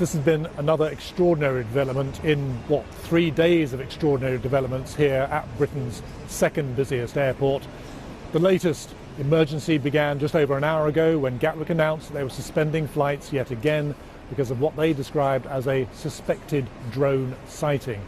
this has been another extraordinary development in, 3 days of extraordinary developments here at Britain's second busiest airport. The latest emergency began just over an hour ago when Gatwick announced that they were suspending flights yet again because of what they described as a suspected drone sighting.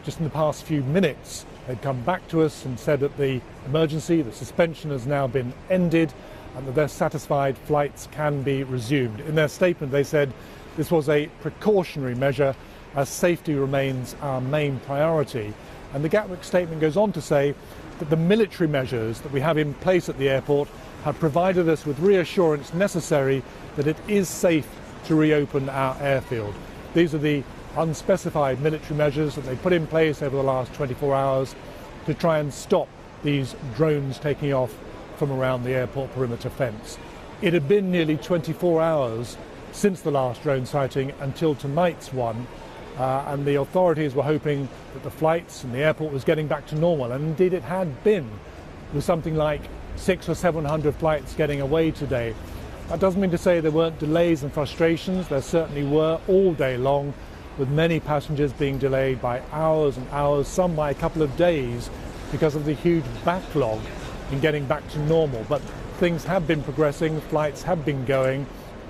Just in the past few minutes, they'd come back to us and said that the emergency, the suspension, has now been ended and that they're satisfied flights can be resumed. In their statement, they said this was a precautionary measure as safety remains our main priority. And the Gatwick statement goes on to say that the military measures that we have in place at the airport have provided us with reassurance necessary that it is safe to reopen our airfield. These are the unspecified military measures that they put in place over the last 24 hours to try and stop these drones taking off from around the airport perimeter fence. It had been nearly 24 hours since the last drone sighting until tonight's one, and the authorities were hoping that the flights and the airport was getting back to normal, and indeed it had been, with something like 600 or 700 flights getting away today. That doesn't mean to say there weren't delays and frustrations. There certainly were all day long, with many passengers being delayed by hours and hours, some by a couple of days, because of the huge backlog in getting back to normal. But things have been progressing, flights have been going.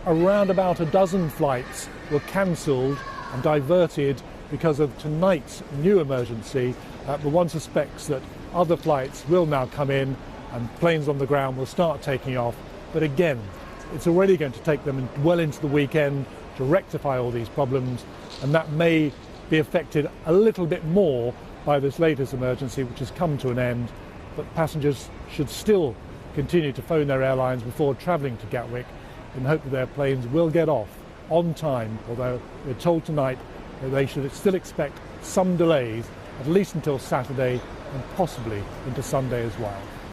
Around about a dozen flights were cancelled and diverted because of tonight's new emergency. But one suspects that other flights will now come in and planes on the ground will start taking off. But again, it's already going to take them well into the weekend to rectify all these problems, and that may be affected a little bit more by this latest emergency, which has come to an end. But passengers should still continue to phone their airlines before travelling to Gatwick in hope that their planes will get off on time, although we're told tonight that they should still expect some delays, at least until Saturday and possibly into Sunday as well.